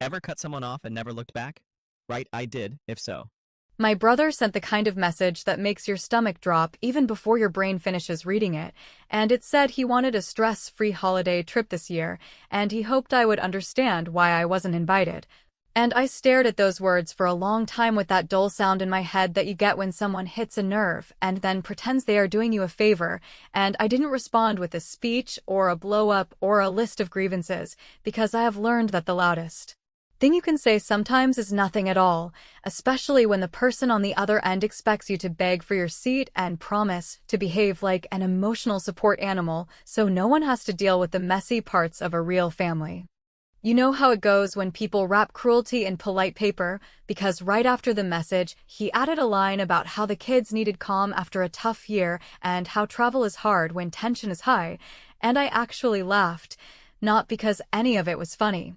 Ever cut someone off and never looked back? Right, I did, if so. My brother sent the kind of message that makes your stomach drop even before your brain finishes reading it, and it said he wanted a stress-free holiday trip this year, and he hoped I would understand why I wasn't invited. And I stared at those words for a long time with that dull sound in my head that you get when someone hits a nerve and then pretends they are doing you a favor, and I didn't respond with a speech or a blow-up or a list of grievances, because I have learned that the loudest thing you can say sometimes is nothing at all, especially when the person on the other end expects you to beg for your seat and promise to behave like an emotional support animal so no one has to deal with the messy parts of a real family. You know how it goes when people wrap cruelty in polite paper, because right after the message, he added a line about how the kids needed calm after a tough year and how travel is hard when tension is high, and I actually laughed, not because any of it was funny,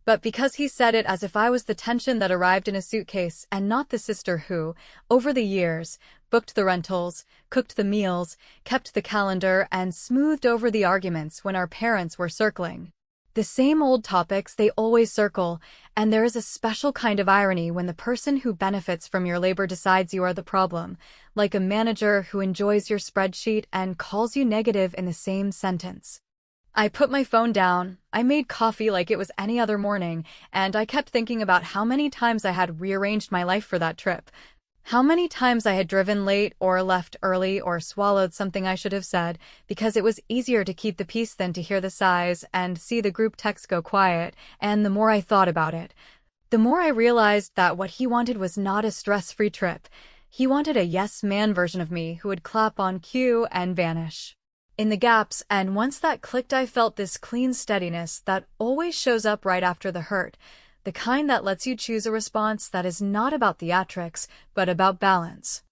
but because he said it as if I was the tension that arrived in a suitcase and not the sister who, over the years, booked the rentals, cooked the meals, kept the calendar, and smoothed over the arguments when our parents were circling the same old topics they always circle, and there is a special kind of irony when the person who benefits from your labor decides you are the problem, like a manager who enjoys your spreadsheet and calls you negative in the same sentence. I put my phone down, I made coffee like it was any other morning, and I kept thinking about how many times I had rearranged my life for that trip. How many times I had driven late or left early or swallowed something I should have said, because it was easier to keep the peace than to hear the sighs and see the group text go quiet, and the more I thought about it, the more I realized that what he wanted was not a stress-free trip. He wanted a yes-man version of me who would clap on cue and vanish in the gaps, and once that clicked I felt this clean steadiness that always shows up right after the hurt, the kind that lets you choose a response that is not about theatrics, but about balance.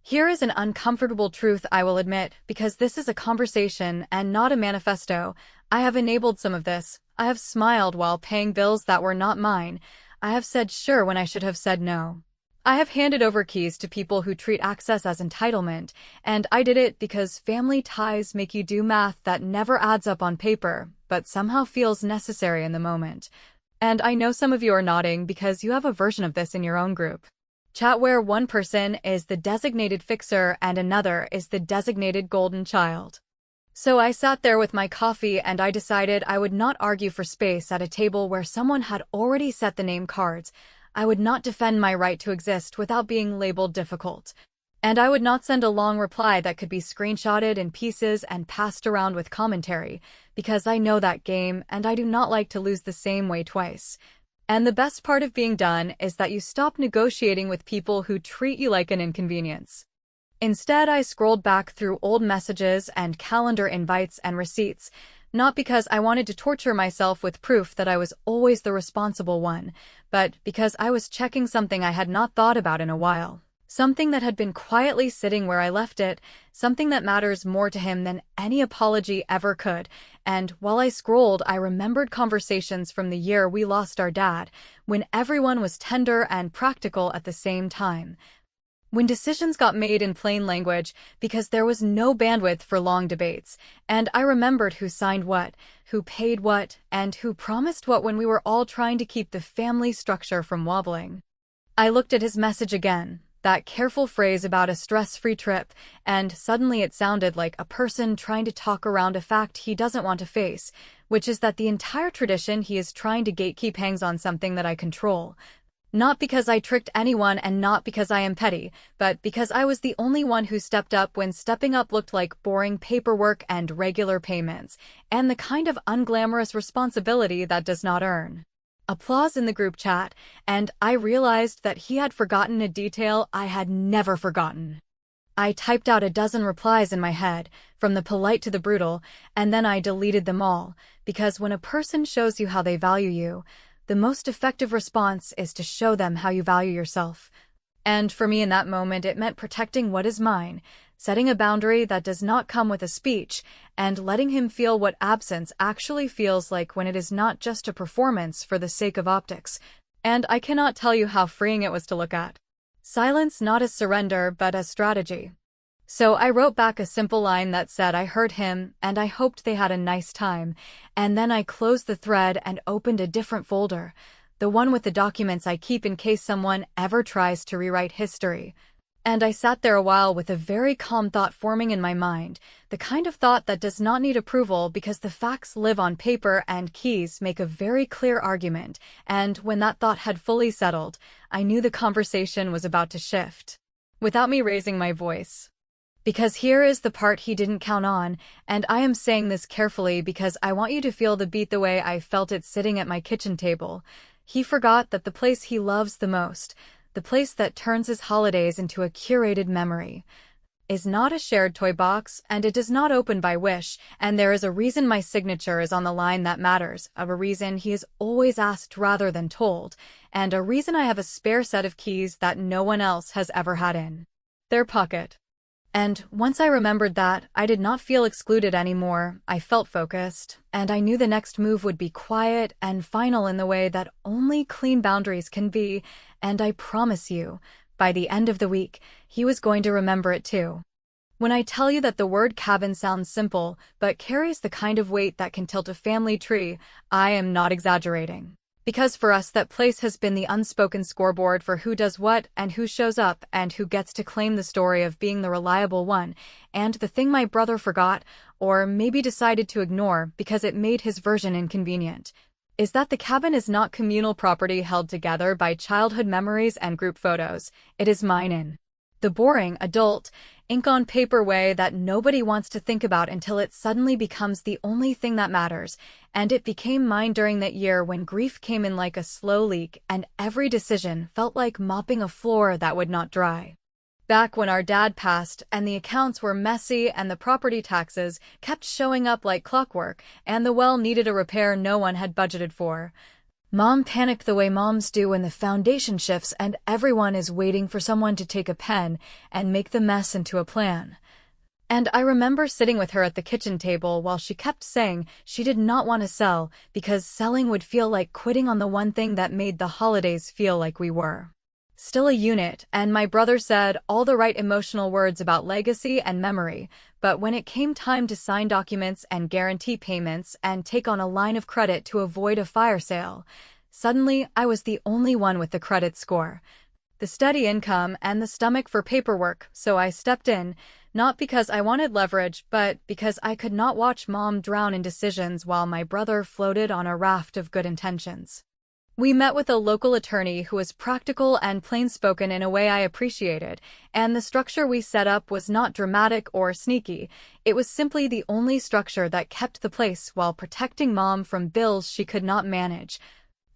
Here is an uncomfortable truth I will admit, because this is a conversation and not a manifesto. I have enabled some of this. I have smiled while paying bills that were not mine. I have said sure when I should have said no. I have handed over keys to people who treat access as entitlement, and I did it because family ties make you do math that never adds up on paper, but somehow feels necessary in the moment. And I know some of you are nodding because you have a version of this in your own group chat where one person is the designated fixer and another is the designated golden child. So I sat there with my coffee and I decided I would not argue for space at a table where someone had already set the name cards. I would not defend my right to exist without being labeled difficult. And I would not send a long reply that could be screenshotted in pieces and passed around with commentary, because I know that game and I do not like to lose the same way twice. And the best part of being done is that you stop negotiating with people who treat you like an inconvenience. Instead, I scrolled back through old messages and calendar invites and receipts, not because I wanted to torture myself with proof that I was always the responsible one, but because I was checking something I had not thought about in a while. Something that had been quietly sitting where I left it, something that matters more to him than any apology ever could. And while I scrolled, I remembered conversations from the year we lost our dad, when everyone was tender and practical at the same time. When decisions got made in plain language, because there was no bandwidth for long debates, and I remembered who signed what, who paid what, and who promised what when we were all trying to keep the family structure from wobbling. I looked at his message again, that careful phrase about a stress-free trip, and suddenly it sounded like a person trying to talk around a fact he doesn't want to face, which is that the entire tradition he is trying to gatekeep hangs on something that I control. Not because I tricked anyone and not because I am petty, but because I was the only one who stepped up when stepping up looked like boring paperwork and regular payments, and the kind of unglamorous responsibility that does not earn applause in the group chat, and I realized that he had forgotten a detail I had never forgotten. I typed out a dozen replies in my head, from the polite to the brutal, and then I deleted them all, because when a person shows you how they value you, the most effective response is to show them how you value yourself. And for me in that moment it meant protecting what is mine, setting a boundary that does not come with a speech, and letting him feel what absence actually feels like when it is not just a performance for the sake of optics. And I cannot tell you how freeing it was to look at silence not as surrender but as strategy. So I wrote back a simple line that said I heard him and I hoped they had a nice time, and then I closed the thread and opened a different folder, the one with the documents I keep in case someone ever tries to rewrite history. And I sat there a while with a very calm thought forming in my mind, the kind of thought that does not need approval because the facts live on paper and keys make a very clear argument, and when that thought had fully settled, I knew the conversation was about to shift. Without me raising my voice. Because here is the part he didn't count on, and I am saying this carefully because I want you to feel the beat the way I felt it sitting at my kitchen table. He forgot that the place he loves the most, the place that turns his holidays into a curated memory, is not a shared toy box, and it does not open by wish, and there is a reason my signature is on the line that matters, of a reason he is always asked rather than told, and a reason I have a spare set of keys that no one else has ever had in their pocket. And once I remembered that, I did not feel excluded anymore. I felt focused, and I knew the next move would be quiet and final in the way that only clean boundaries can be, and I promise you, by the end of the week, he was going to remember it too. When I tell you that the word cabin sounds simple, but carries the kind of weight that can tilt a family tree, I am not exaggerating. Because for us that place has been the unspoken scoreboard for who does what and who shows up and who gets to claim the story of being the reliable one, and the thing my brother forgot, or maybe decided to ignore because it made his version inconvenient, is that the cabin is not communal property held together by childhood memories and group photos. It is mine in the boring, adult, ink-on-paper way that nobody wants to think about until it suddenly becomes the only thing that matters, and it became mine during that year when grief came in like a slow leak and every decision felt like mopping a floor that would not dry. Back when our dad passed and the accounts were messy and the property taxes kept showing up like clockwork and the well needed a repair no one had budgeted for. Mom panicked the way moms do when the foundation shifts and everyone is waiting for someone to take a pen and make the mess into a plan. And I remember sitting with her at the kitchen table while she kept saying she did not want to sell because selling would feel like quitting on the one thing that made the holidays feel like we were still a unit, and my brother said all the right emotional words about legacy and memory, but when it came time to sign documents and guarantee payments and take on a line of credit to avoid a fire sale, suddenly I was the only one with the credit score, the steady income, and the stomach for paperwork, so I stepped in, not because I wanted leverage, but because I could not watch Mom drown in decisions while my brother floated on a raft of good intentions. We met with a local attorney who was practical and plain-spoken in a way I appreciated, and the structure we set up was not dramatic or sneaky. It was simply the only structure that kept the place while protecting Mom from bills she could not manage.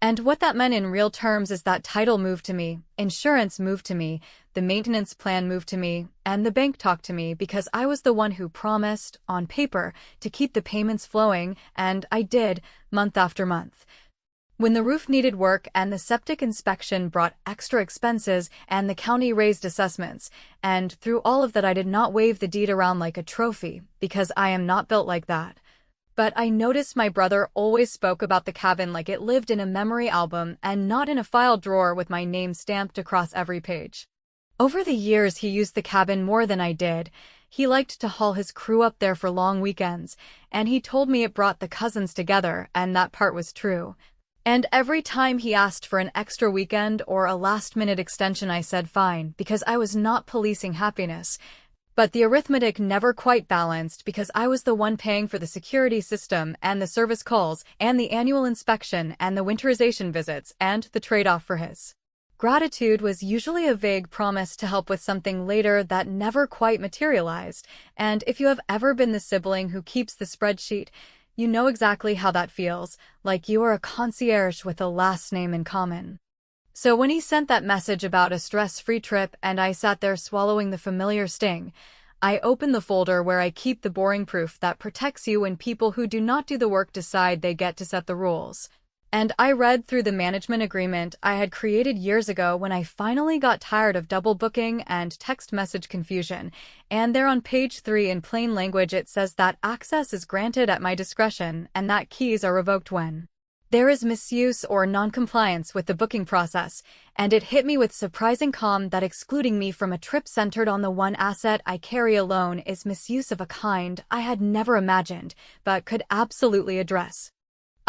And what that meant in real terms is that title moved to me, insurance moved to me, the maintenance plan moved to me, and the bank talked to me because I was the one who promised, on paper, to keep the payments flowing, and I did, month after month. When the roof needed work and the septic inspection brought extra expenses and the county raised assessments, and through all of that I did not wave the deed around like a trophy, because I am not built like that. But I noticed my brother always spoke about the cabin like it lived in a memory album and not in a file drawer with my name stamped across every page. Over the years he used the cabin more than I did. He liked to haul his crew up there for long weekends, and he told me it brought the cousins together, and that part was true. And every time he asked for an extra weekend or a last-minute extension I said fine, because I was not policing happiness. But the arithmetic never quite balanced because I was the one paying for the security system and the service calls and the annual inspection and the winterization visits, and the trade-off for his gratitude was usually a vague promise to help with something later that never quite materialized. And if you have ever been the sibling who keeps the spreadsheet, you know exactly how that feels, like you are a concierge with a last name in common. So when he sent that message about a stress-free trip and I sat there swallowing the familiar sting, I opened the folder where I keep the boring proof that protects you when people who do not do the work decide they get to set the rules. And I read through the management agreement I had created years ago when I finally got tired of double booking and text message confusion, and there on page 3 in plain language it says that access is granted at my discretion and that keys are revoked when there is misuse or non-compliance with the booking process, and it hit me with surprising calm that excluding me from a trip centered on the one asset I carry alone is misuse of a kind I had never imagined, but could absolutely address.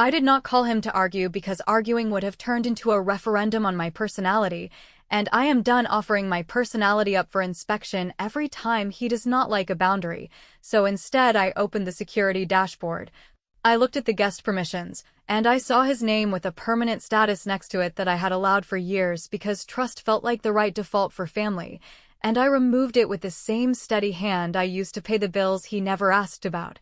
I did not call him to argue because arguing would have turned into a referendum on my personality, and I am done offering my personality up for inspection every time he does not like a boundary, so instead I opened the security dashboard. I looked at the guest permissions, and I saw his name with a permanent status next to it that I had allowed for years because trust felt like the right default for family, and I removed it with the same steady hand I used to pay the bills he never asked about.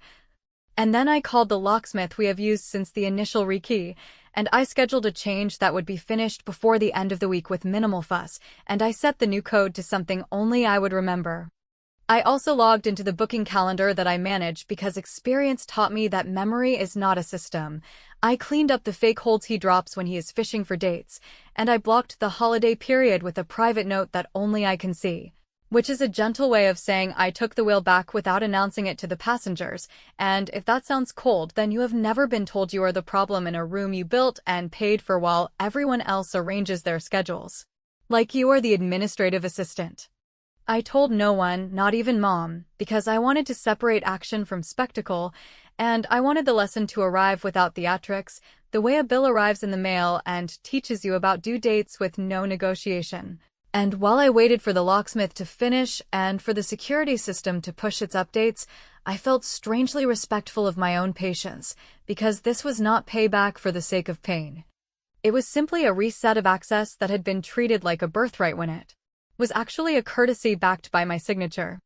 And then I called the locksmith we have used since the initial rekey, and I scheduled a change that would be finished before the end of the week with minimal fuss, and I set the new code to something only I would remember. I also logged into the booking calendar that I manage because experience taught me that memory is not a system. I cleaned up the fake holds he drops when he is fishing for dates, and I blocked the holiday period with a private note that only I can see, which is a gentle way of saying I took the wheel back without announcing it to the passengers, and if that sounds cold, then you have never been told you are the problem in a room you built and paid for while everyone else arranges their schedules. Like you are the administrative assistant. I told no one, not even Mom, because I wanted to separate action from spectacle, and I wanted the lesson to arrive without theatrics, the way a bill arrives in the mail and teaches you about due dates with no negotiation. And while I waited for the locksmith to finish and for the security system to push its updates, I felt strangely respectful of my own patience, because this was not payback for the sake of pain. It was simply a reset of access that had been treated like a birthright when it was actually a courtesy backed by my signature.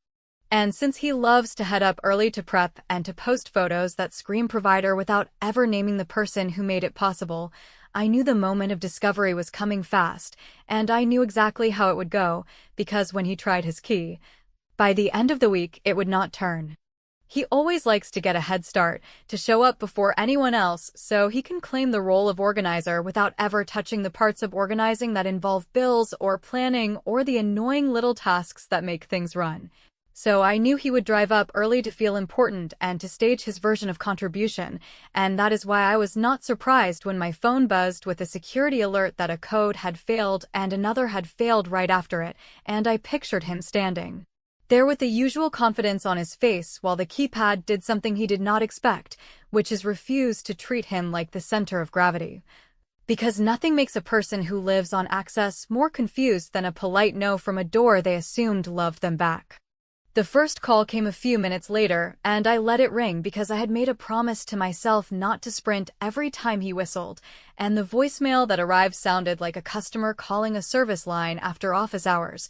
And since he loves to head up early to prep and to post photos that scream provider without ever naming the person who made it possible, I knew the moment of discovery was coming fast, and I knew exactly how it would go, because when he tried his key, by the end of the week it would not turn. He always likes to get a head start, to show up before anyone else so he can claim the role of organizer without ever touching the parts of organizing that involve bills or planning or the annoying little tasks that make things run. So I knew he would drive up early to feel important and to stage his version of contribution, and that is why I was not surprised when my phone buzzed with a security alert that a code had failed and another had failed right after it, and I pictured him standing there with the usual confidence on his face while the keypad did something he did not expect, which is refuse to treat him like the center of gravity. Because nothing makes a person who lives on access more confused than a polite no from a door they assumed loved them back. The first call came a few minutes later, and I let it ring because I had made a promise to myself not to sprint every time he whistled, and the voicemail that arrived sounded like a customer calling a service line after office hours,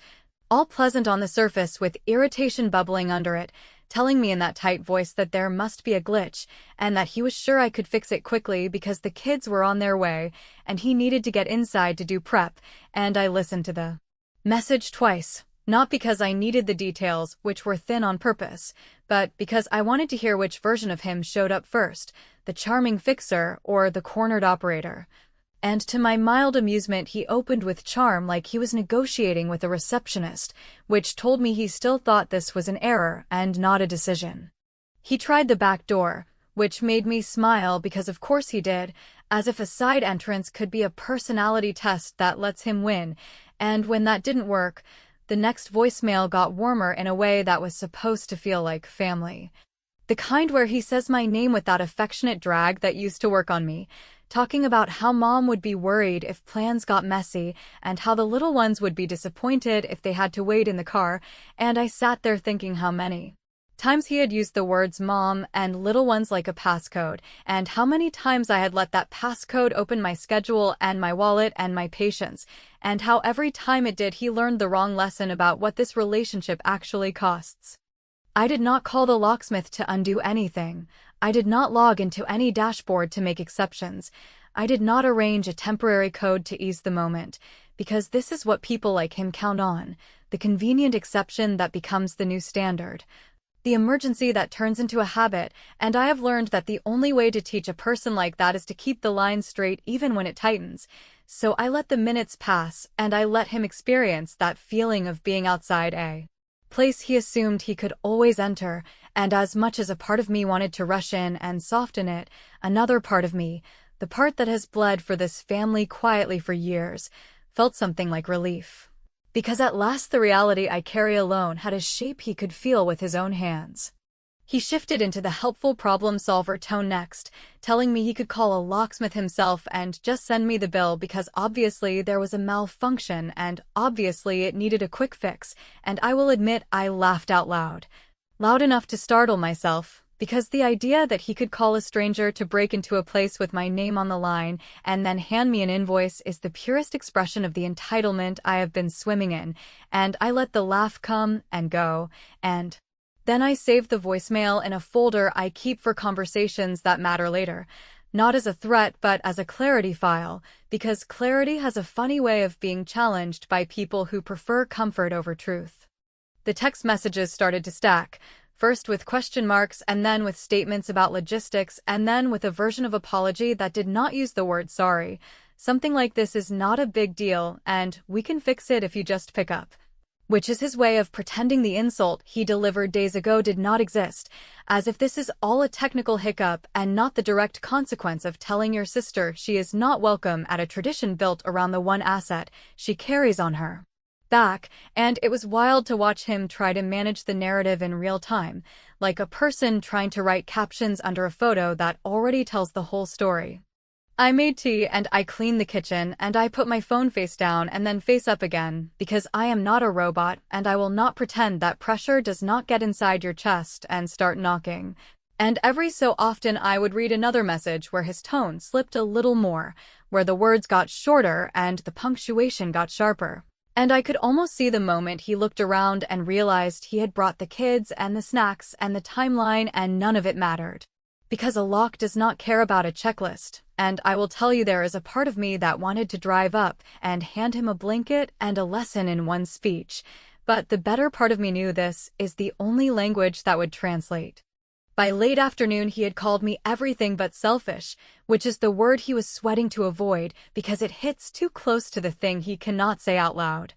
all pleasant on the surface with irritation bubbling under it, telling me in that tight voice that there must be a glitch, and that he was sure I could fix it quickly because the kids were on their way, and he needed to get inside to do prep, and I listened to the message twice. Not because I needed the details, which were thin on purpose, but because I wanted to hear which version of him showed up first, the charming fixer or the cornered operator. And to my mild amusement, he opened with charm like he was negotiating with a receptionist, which told me he still thought this was an error and not a decision. He tried the back door, which made me smile because of course he did, as if a side entrance could be a personality test that lets him win, and when that didn't work, the next voicemail got warmer in a way that was supposed to feel like family. The kind where he says my name with that affectionate drag that used to work on me, talking about how Mom would be worried if plans got messy and how the little ones would be disappointed if they had to wait in the car, and I sat there thinking how many times he had used the words Mom and little ones like a passcode, and how many times I had let that passcode open my schedule and my wallet and my patience, and how every time it did he learned the wrong lesson about what this relationship actually costs. I did not call the locksmith to undo anything. I did not log into any dashboard to make exceptions. I did not arrange a temporary code to ease the moment, because this is what people like him count on, the convenient exception that becomes the new standard. The emergency that turns into a habit, and I have learned that the only way to teach a person like that is to keep the line straight even when it tightens. So I let the minutes pass, and I let him experience that feeling of being outside a place he assumed he could always enter, and as much as a part of me wanted to rush in and soften it, another part of me, the part that has bled for this family quietly for years, felt something like relief. Because at last the reality I carry alone had a shape he could feel with his own hands. He shifted into the helpful problem solver tone next, telling me he could call a locksmith himself and just send me the bill because obviously there was a malfunction and obviously it needed a quick fix, and I will admit I laughed out loud. Loud enough to startle myself, because the idea that he could call a stranger to break into a place with my name on the line and then hand me an invoice is the purest expression of the entitlement I have been swimming in, and I let the laugh come and go, and then I saved the voicemail in a folder I keep for conversations that matter later, not as a threat but as a clarity file, because clarity has a funny way of being challenged by people who prefer comfort over truth. The text messages started to stack, first with question marks and then with statements about logistics and then with a version of apology that did not use the word sorry. Something like this is not a big deal and we can fix it if you just pick up. Which is his way of pretending the insult he delivered days ago did not exist, as if this is all a technical hiccup and not the direct consequence of telling your sister she is not welcome at a tradition built around the one asset she carries on her back, and it was wild to watch him try to manage the narrative in real time, like a person trying to write captions under a photo that already tells the whole story. I made tea and I cleaned the kitchen and I put my phone face down and then face up again, because I am not a robot and I will not pretend that pressure does not get inside your chest and start knocking. And every so often I would read another message where his tone slipped a little more, where the words got shorter and the punctuation got sharper. And I could almost see the moment he looked around and realized he had brought the kids and the snacks and the timeline and none of it mattered. Because a lock does not care about a checklist, and I will tell you there is a part of me that wanted to drive up and hand him a blanket and a lesson in one speech, but the better part of me knew this is the only language that would translate. By late afternoon he had called me everything but selfish, which is the word he was sweating to avoid because it hits too close to the thing he cannot say out loud.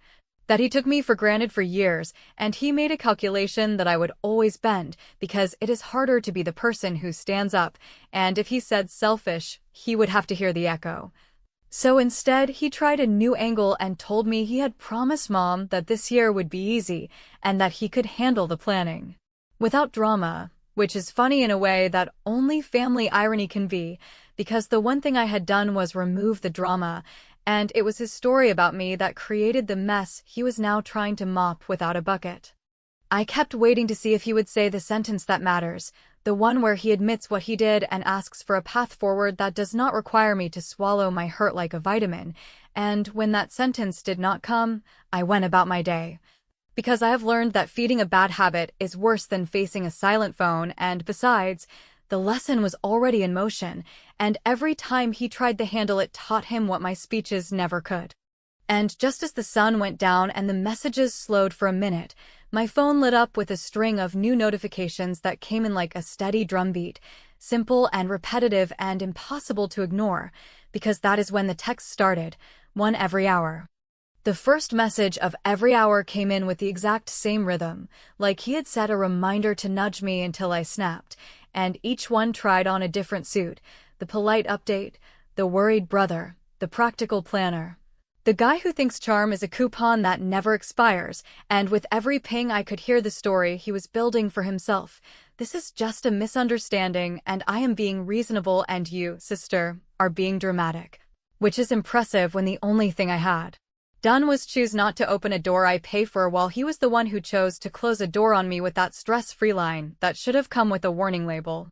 That he took me for granted for years, and he made a calculation that I would always bend because it is harder to be the person who stands up, and if he said selfish, he would have to hear the echo. So instead, he tried a new angle and told me he had promised Mom that this year would be easy and that he could handle the planning without drama. Which is funny in a way that only family irony can be, because the one thing I had done was remove the drama, and it was his story about me that created the mess he was now trying to mop without a bucket. I kept waiting to see if he would say the sentence that matters, the one where he admits what he did and asks for a path forward that does not require me to swallow my hurt like a vitamin, and when that sentence did not come, I went about my day. Because I have learned that feeding a bad habit is worse than facing a silent phone, and besides, the lesson was already in motion, and every time he tried to handle it taught him what my speeches never could. And just as the sun went down and the messages slowed for a minute, my phone lit up with a string of new notifications that came in like a steady drumbeat, simple and repetitive and impossible to ignore, because that is when the text started, one every hour. The first message of every hour came in with the exact same rhythm, like he had set a reminder to nudge me until I snapped, and each one tried on a different suit, the polite update, the worried brother, the practical planner. The guy who thinks charm is a coupon that never expires, and with every ping I could hear the story he was building for himself. This is just a misunderstanding, and I am being reasonable and you, sister, are being dramatic. Which is impressive when the only thing I had done was choose not to open a door I pay for while he was the one who chose to close a door on me with that stress-free line that should have come with a warning label.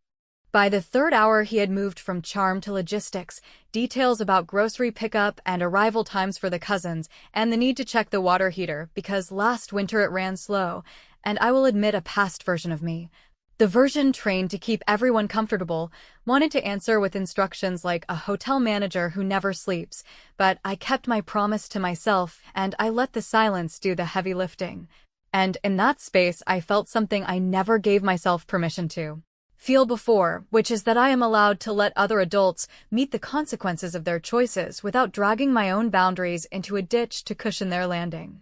By the third hour he had moved from charm to logistics, details about grocery pickup and arrival times for the cousins, and the need to check the water heater because last winter it ran slow, and I will admit a past version of me. The version trained to keep everyone comfortable wanted to answer with instructions like a hotel manager who never sleeps, but I kept my promise to myself and I let the silence do the heavy lifting. And in that space I felt something I never gave myself permission to feel before, which is that I am allowed to let other adults meet the consequences of their choices without dragging my own boundaries into a ditch to cushion their landing.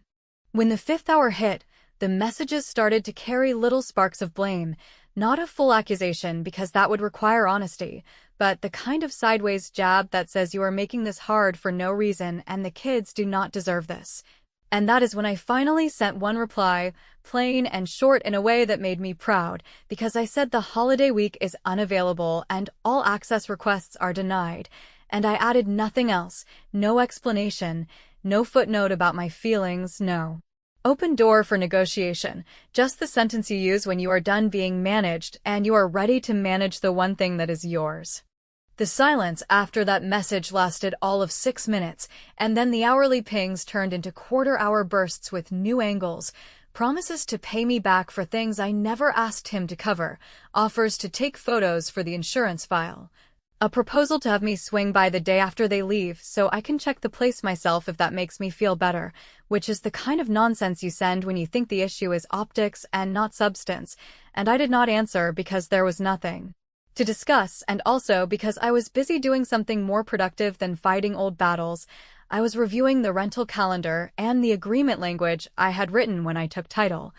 When the fifth hour hit, the messages started to carry little sparks of blame. Not a full accusation because that would require honesty, but the kind of sideways jab that says you are making this hard for no reason and the kids do not deserve this. And that is when I finally sent one reply, plain and short in a way that made me proud, because I said the holiday week is unavailable and all access requests are denied. And I added nothing else, no explanation, no footnote about my feelings, no open door for negotiation, just the sentence you use when you are done being managed and you are ready to manage the one thing that is yours. The silence after that message lasted all of 6 minutes, and then the hourly pings turned into quarter-hour bursts with new angles, promises to pay me back for things I never asked him to cover, offers to take photos for the insurance file, a proposal to have me swing by the day after they leave so I can check the place myself if that makes me feel better, which is the kind of nonsense you send when you think the issue is optics and not substance, and I did not answer because there was nothing to discuss, and also because I was busy doing something more productive than fighting old battles. I was reviewing the rental calendar and the agreement language I had written when I took title,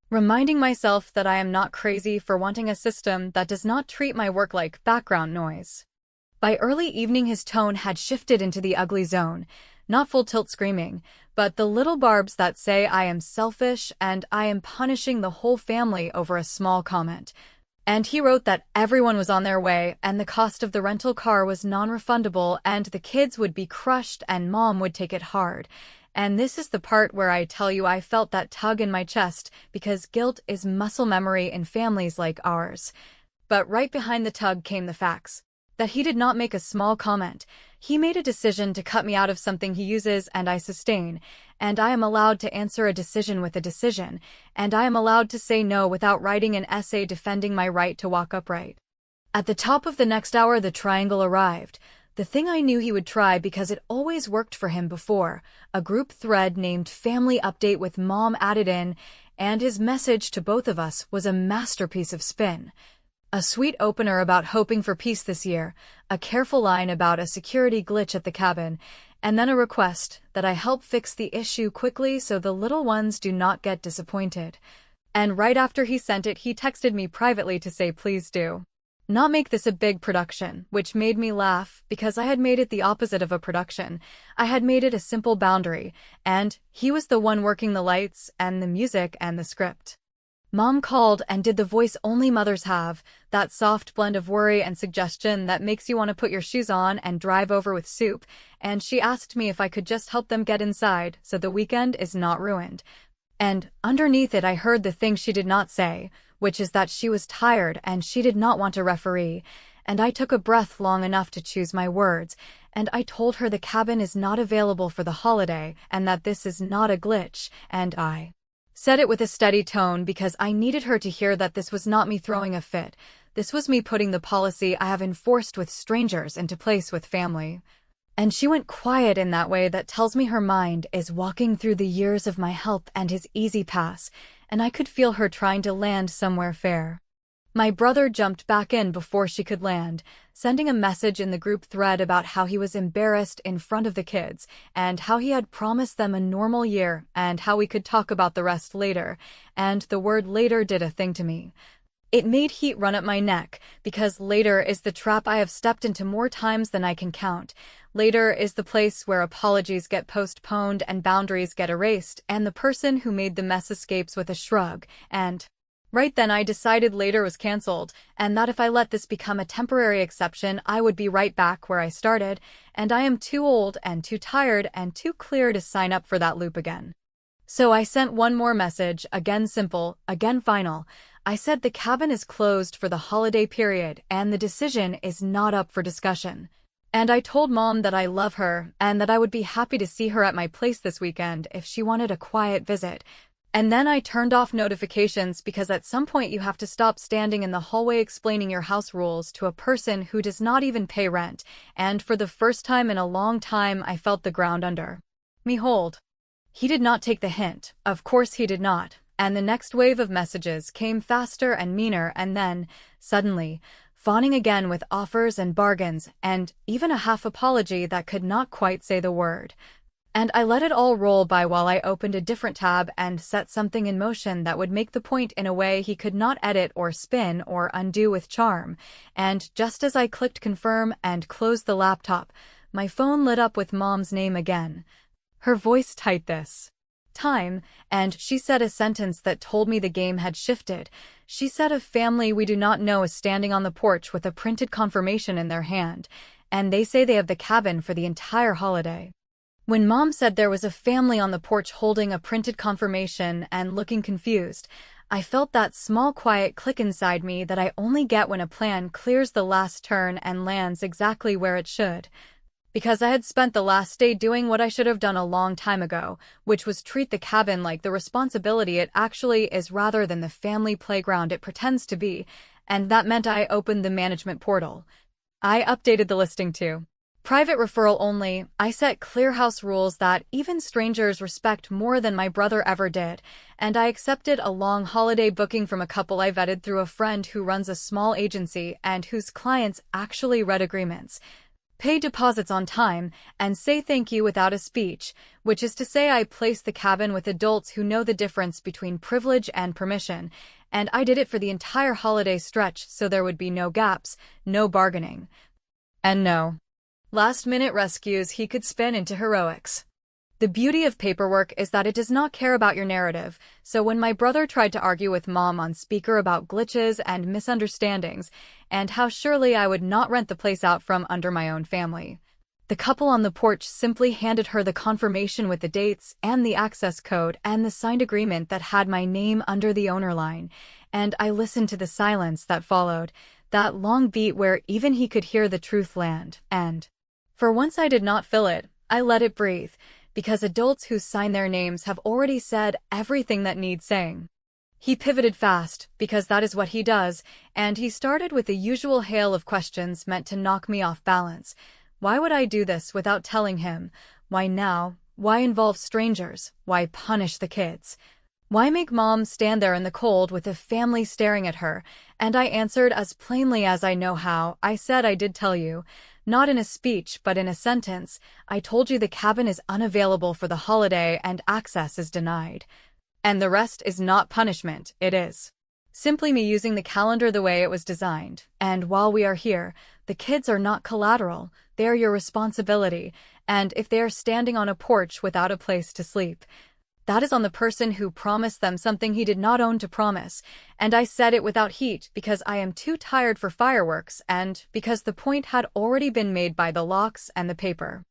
reminding myself that I am not crazy for wanting a system that does not treat my work like background noise. By early evening his tone had shifted into the ugly zone, not full tilt screaming, but the little barbs that say I am selfish and I am punishing the whole family over a small comment. And he wrote that everyone was on their way and the cost of the rental car was non-refundable and the kids would be crushed and mom would take it hard. And this is the part where I tell you I felt that tug in my chest because guilt is muscle memory in families like ours. But right behind the tug came the facts. That he did not make a small comment. He made a decision to cut me out of something he uses and I sustain, and I am allowed to answer a decision with a decision, and I am allowed to say no without writing an essay defending my right to walk upright. At the top of the next hour the triangle arrived, the thing I knew he would try because it always worked for him before, a group thread named Family Update with Mom added in, and his message to both of us was a masterpiece of spin. A sweet opener about hoping for peace this year, a careful line about a security glitch at the cabin, and then a request that I help fix the issue quickly so the little ones do not get disappointed. And right after he sent it, he texted me privately to say please do not make this a big production, which made me laugh because I had made it the opposite of a production. I had made it a simple boundary, and he was the one working the lights and the music and the script. Mom called and did the voice only mothers have, that soft blend of worry and suggestion that makes you want to put your shoes on and drive over with soup, and she asked me if I could just help them get inside so the weekend is not ruined. And underneath it I heard the thing she did not say, which is that she was tired and she did not want a referee, and I took a breath long enough to choose my words, and I told her the cabin is not available for the holiday and that this is not a glitch, and I said it with a steady tone because I needed her to hear that this was not me throwing a fit. This was me putting the policy I have enforced with strangers into place with family. And she went quiet in that way that tells me her mind is walking through the years of my help and his easy pass, and I could feel her trying to land somewhere fair. My brother jumped back in before she could land, sending a message in the group thread about how he was embarrassed in front of the kids, and how he had promised them a normal year, and how we could talk about the rest later, and the word later did a thing to me. It made heat run up my neck, because later is the trap I have stepped into more times than I can count. Later is the place where apologies get postponed and boundaries get erased, and the person who made the mess escapes with a shrug, and right then I decided later was cancelled, and that if I let this become a temporary exception I would be right back where I started, and I am too old and too tired and too clear to sign up for that loop again. So I sent one more message, again simple, again final. I said the cabin is closed for the holiday period and the decision is not up for discussion. And I told Mom that I love her and that I would be happy to see her at my place this weekend if she wanted a quiet visit. And then I turned off notifications because at some point you have to stop standing in the hallway explaining your house rules to a person who does not even pay rent, and for the first time in a long time I felt the ground under me hold. He did not take the hint, of course he did not, and the next wave of messages came faster and meaner and then, suddenly, fawning again with offers and bargains, and even a half apology that could not quite say the word. And I let it all roll by while I opened a different tab and set something in motion that would make the point in a way he could not edit or spin or undo with charm. And just as I clicked confirm and closed the laptop, my phone lit up with Mom's name again. Her voice tight this time, and she said a sentence that told me the game had shifted. She said a family we do not know is standing on the porch with a printed confirmation in their hand, and they say they have the cabin for the entire holiday. When Mom said there was a family on the porch holding a printed confirmation and looking confused, I felt that small quiet click inside me that I only get when a plan clears the last turn and lands exactly where it should. Because I had spent the last day doing what I should have done a long time ago, which was treat the cabin like the responsibility it actually is rather than the family playground it pretends to be, and that meant I opened the management portal. I updated the listing too. Private referral only. I set clear house rules that even strangers respect more than my brother ever did, and I accepted a long holiday booking from a couple I vetted through a friend who runs a small agency and whose clients actually read agreements, pay deposits on time, and say thank you without a speech, which is to say I placed the cabin with adults who know the difference between privilege and permission, and I did it for the entire holiday stretch so there would be no gaps, no bargaining, and no last-minute rescues he could spin into heroics. The beauty of paperwork is that it does not care about your narrative, so when my brother tried to argue with Mom on speaker about glitches and misunderstandings, and how surely I would not rent the place out from under my own family, the couple on the porch simply handed her the confirmation with the dates and the access code and the signed agreement that had my name under the owner line, and I listened to the silence that followed, that long beat where even he could hear the truth land, and for once I did not fill it, I let it breathe, because adults who sign their names have already said everything that needs saying. He pivoted fast, because that is what he does, and he started with the usual hail of questions meant to knock me off balance. Why would I do this without telling him? Why now? Why involve strangers? Why punish the kids? Why make Mom stand there in the cold with a family staring at her? And I answered as plainly as I know how. I said I did tell you. Not in a speech, but in a sentence. I told you the cabin is unavailable for the holiday and access is denied. And the rest is not punishment, it is simply me using the calendar the way it was designed. And while we are here, the kids are not collateral, they are your responsibility, and if they are standing on a porch without a place to sleep, that is on the person who promised them something he did not own to promise, and I said it without heat because I am too tired for fireworks and because the point had already been made by the locks and the paper.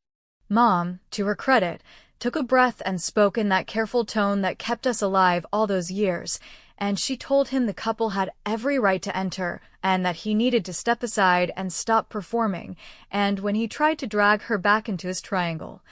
Mom, to her credit, took a breath and spoke in that careful tone that kept us alive all those years, and she told him the couple had every right to enter and that he needed to step aside and stop performing, and when he tried to drag her back into his triangle,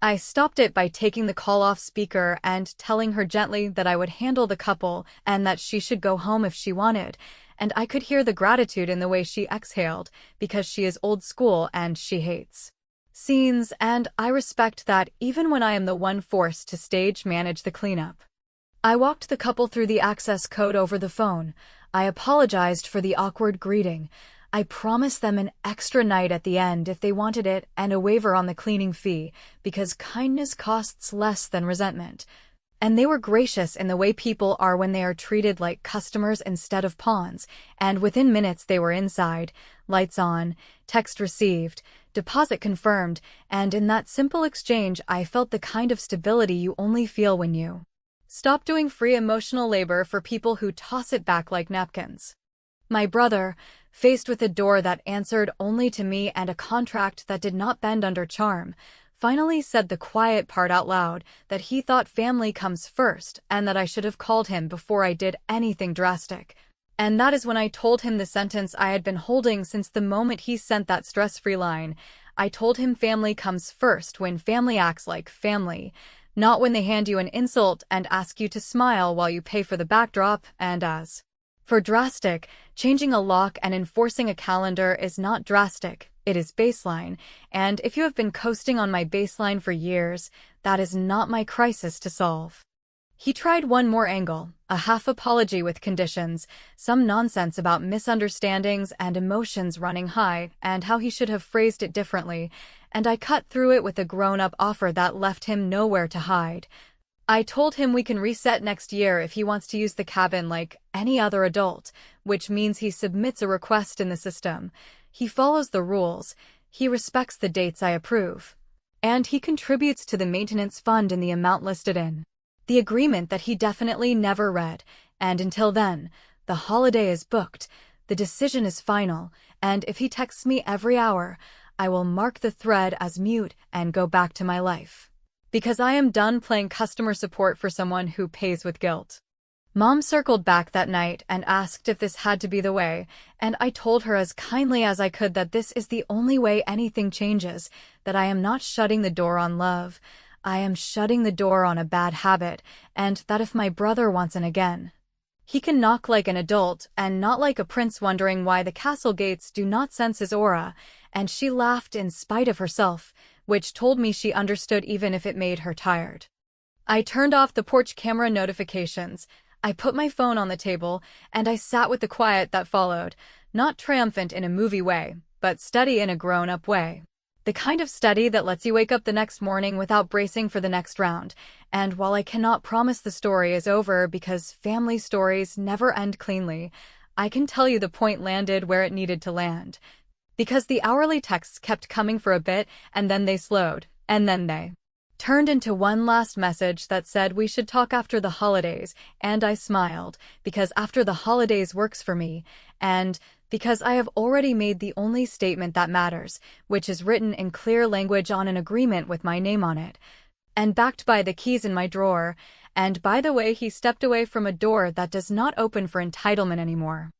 I stopped it by taking the call off speaker and telling her gently that I would handle the couple and that she should go home if she wanted, and I could hear the gratitude in the way she exhaled, because she is old school and she hates scenes, and I respect that even when I am the one forced to stage manage the cleanup. I walked the couple through the access code over the phone. I apologized for the awkward greeting. I promised them an extra night at the end if they wanted it and a waiver on the cleaning fee, because kindness costs less than resentment. And they were gracious in the way people are when they are treated like customers instead of pawns, and within minutes they were inside, lights on, text received, deposit confirmed, and in that simple exchange I felt the kind of stability you only feel when you stop doing free emotional labor for people who toss it back like napkins. My brother, faced with a door that answered only to me and a contract that did not bend under charm, finally said the quiet part out loud, that he thought family comes first and that I should have called him before I did anything drastic. And that is when I told him the sentence I had been holding since the moment he sent that stress-free line. I told him family comes first when family acts like family, not when they hand you an insult and ask you to smile while you pay for the backdrop, and as for drastic, changing a lock and enforcing a calendar is not drastic, it is baseline, and if you have been coasting on my baseline for years, that is not my crisis to solve. He tried one more angle, a half apology with conditions, some nonsense about misunderstandings and emotions running high, and how he should have phrased it differently, and I cut through it with a grown-up offer that left him nowhere to hide. I told him we can reset next year if he wants to use the cabin like any other adult, which means he submits a request in the system. He follows the rules, he respects the dates I approve, and he contributes to the maintenance fund in the amount listed in The agreement that he definitely never read, and until then, the holiday is booked, the decision is final, and if he texts me every hour, I will mark the thread as mute and go back to my life. Because I am done playing customer support for someone who pays with guilt. Mom circled back that night and asked if this had to be the way, and I told her as kindly as I could that this is the only way anything changes, that I am not shutting the door on love, I am shutting the door on a bad habit, and that if my brother wants an again, he can knock like an adult and not like a prince wondering why the castle gates do not sense his aura, and she laughed in spite of herself, which told me she understood even if it made her tired. I turned off the porch camera notifications, I put my phone on the table, and I sat with the quiet that followed, not triumphant in a movie way, but steady in a grown-up way. The kind of steady that lets you wake up the next morning without bracing for the next round. And while I cannot promise the story is over because family stories never end cleanly, I can tell you the point landed where it needed to land. Because the hourly texts kept coming for a bit, and then they slowed, and then they turned into one last message that said we should talk after the holidays, and I smiled, because after the holidays works for me, and because I have already made the only statement that matters, which is written in clear language on an agreement with my name on it, and backed by the keys in my drawer, and by the way he stepped away from a door that does not open for entitlement anymore.